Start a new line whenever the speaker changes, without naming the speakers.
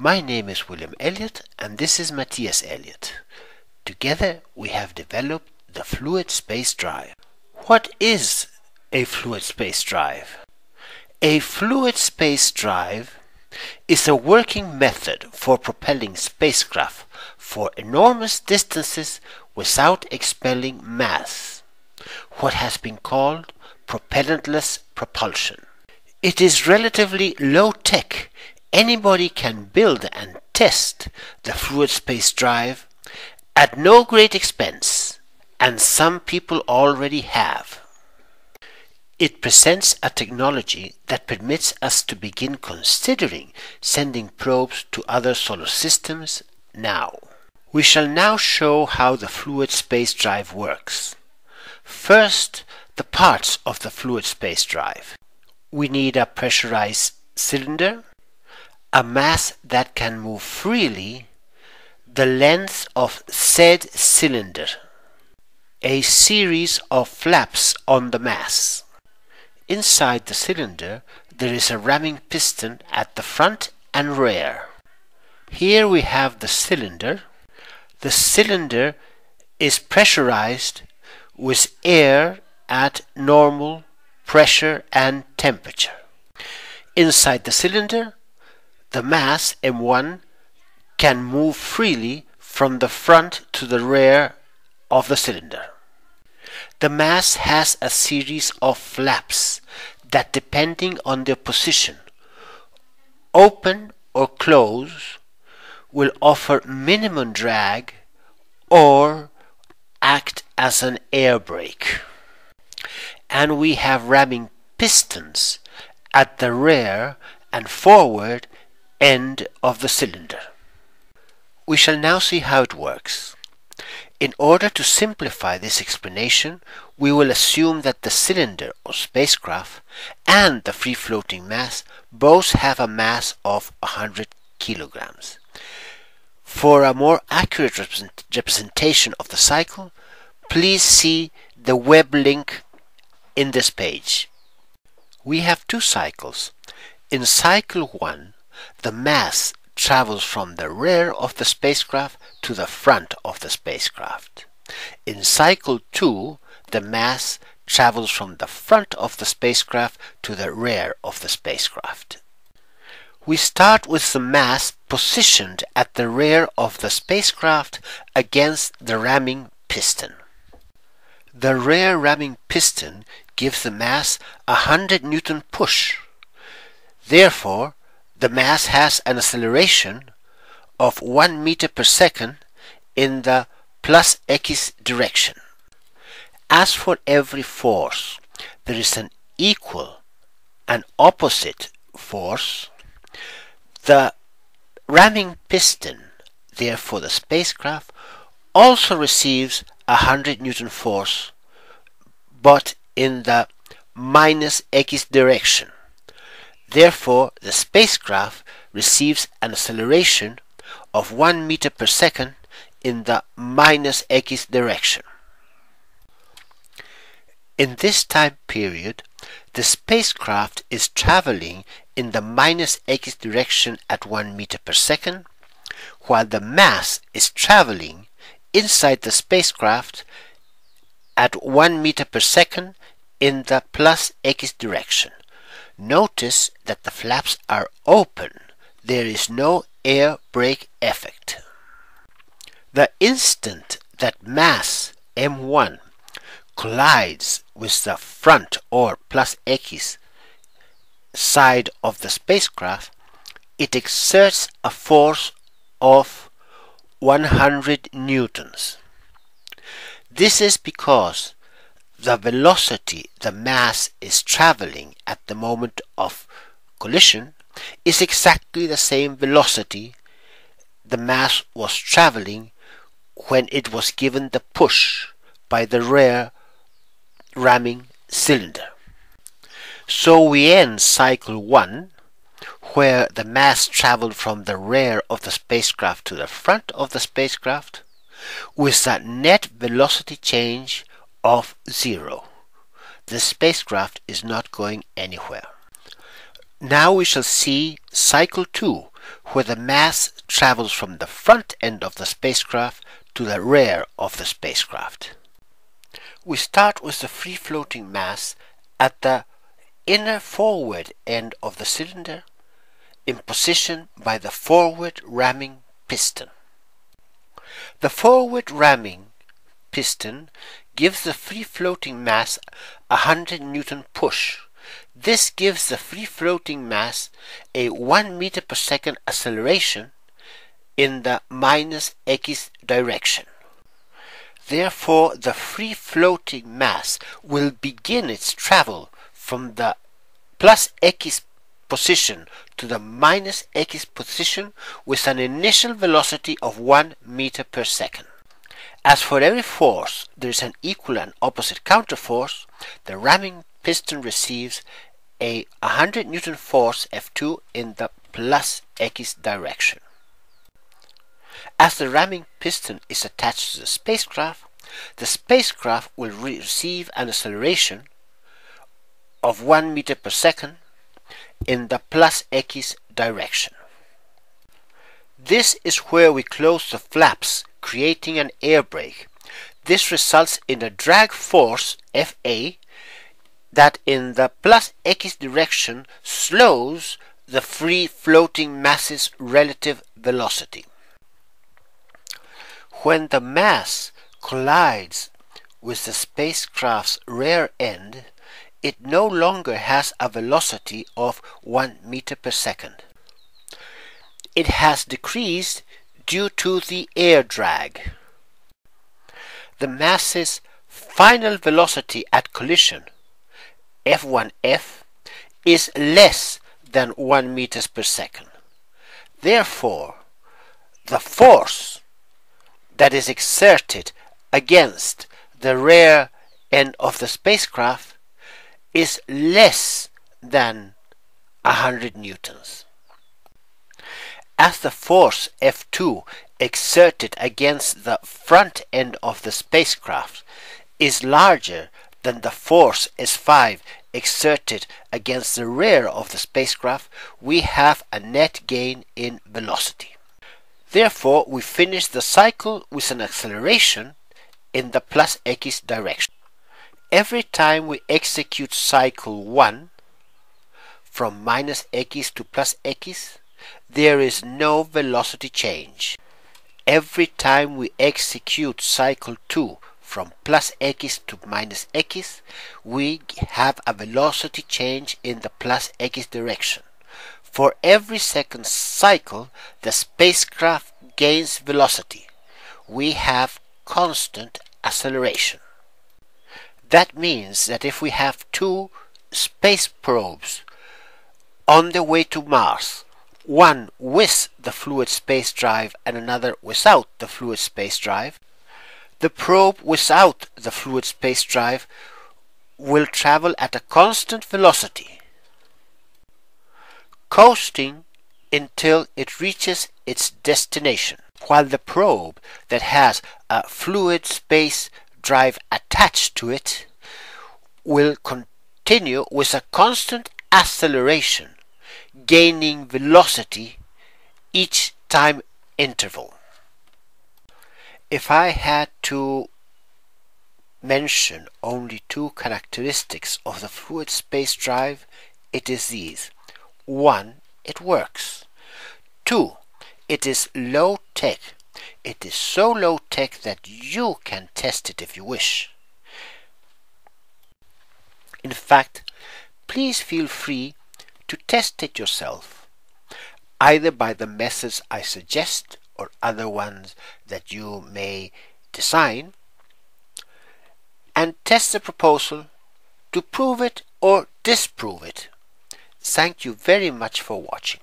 My name is William Elliott and this is Matthias Elliott. Together we have developed the fluid space drive. What is a fluid space drive? A fluid space drive is a working method for propelling spacecraft for enormous distances without expelling mass, what has been called propellantless propulsion. It is relatively low-tech. Anybody can build and test the fluid space drive at no great expense, and some people already have. It presents a technology that permits us to begin considering sending probes to other solar systems now. We shall now show how the fluid space drive works. First, the parts of the fluid space drive. We need a pressurized cylinder, a mass that can move freely, the length of said cylinder, a series of flaps on the mass. Inside the cylinder there is a ramming piston at the front and rear. Here we have the cylinder. The cylinder is pressurized with air at normal pressure and temperature. Inside the cylinder, the mass M1 can move freely from the front to the rear of the cylinder. The mass has a series of flaps that, depending on their position, open or close, will offer minimum drag or act as an air brake. And we have ramming pistons at the rear and forward end of the cylinder. We shall now see how it works. In order to simplify this explanation, we will assume that the cylinder or spacecraft and the free-floating mass both have a mass of 100 kilograms. For a more accurate representation of the cycle, please see the web link in this page. We have two cycles. In cycle 1, the mass travels from the rear of the spacecraft to the front of the spacecraft. In cycle 2, the mass travels from the front of the spacecraft to the rear of the spacecraft. We start with the mass positioned at the rear of the spacecraft against the ramming piston. The rear ramming piston gives the mass a 100 Newton push. Therefore, the mass has an acceleration of 1 meter per second in the plus x direction. As for every force, there is an equal and opposite force. The ramming piston, therefore the spacecraft, also receives a 100 Newton force, but in the minus x direction. Therefore, the spacecraft receives an acceleration of 1 meter per second in the minus x direction. In this time period, the spacecraft is traveling in the minus x direction at 1 meter per second, while the mass is traveling inside the spacecraft at 1 meter per second in the plus x direction. Notice that the flaps are open. There is no air brake effect. The instant that mass M1 collides with the front or plus x side of the spacecraft, it exerts a force of 100 newtons. This is because the velocity the mass is traveling at the moment of collision is exactly the same velocity the mass was traveling when it was given the push by the rear ramming cylinder. So we end cycle 1, where the mass traveled from the rear of the spacecraft to the front of the spacecraft, with a net velocity change of 0. The spacecraft is not going anywhere. Now we shall see cycle 2, where the mass travels from the front end of the spacecraft to the rear of the spacecraft. We start with the free-floating mass at the inner forward end of the cylinder in position by the forward ramming piston. The forward ramming piston gives the free-floating mass a 100 Newton push. This gives the free-floating mass a 1 meter per second acceleration in the -x direction. Therefore, the free-floating mass will begin its travel from the +x position to the -x position with an initial velocity of 1 meter per second. As for every force there is an equal and opposite counterforce, the ramming piston receives a 100 Newton force F2 in the +x direction. As the ramming piston is attached to the spacecraft will receive an acceleration of 1 meter per second in the +x direction. This is where we close the flaps, creating an air brake. This results in a drag force Fa that in the +x direction slows the free-floating mass's relative velocity. When the mass collides with the spacecraft's rear end, it no longer has a velocity of 1 meter per second. It has decreased due to the air drag. The mass's final velocity at collision, F1F, is less than 1 meter per second. Therefore, the force that is exerted against the rear end of the spacecraft is less than 100 newtons. As the force F2 exerted against the front end of the spacecraft is larger than the force S5 exerted against the rear of the spacecraft, we have a net gain in velocity. Therefore, we finish the cycle with an acceleration in the +x direction. Every time we execute cycle 1 from -x to +x, there is no velocity change. Every time we execute cycle 2 from +x to -x, we have a velocity change in the +x direction. For every second cycle, the spacecraft gains velocity. We have constant acceleration. That means that if we have two space probes on the way to Mars, one with the fluid space drive and another without the fluid space drive, the probe without the fluid space drive will travel at a constant velocity, coasting until it reaches its destination, while the probe that has a fluid space drive attached to it will continue with a constant acceleration, gaining velocity each time interval. If I had to mention only two characteristics of the fluid space drive, it is these. 1. It works. 2. It is low tech. It is so low tech that you can test it if you wish. In fact, please feel free to test it yourself, either by the methods I suggest or other ones that you may design, and test the proposal to prove it or disprove it. Thank you very much for watching.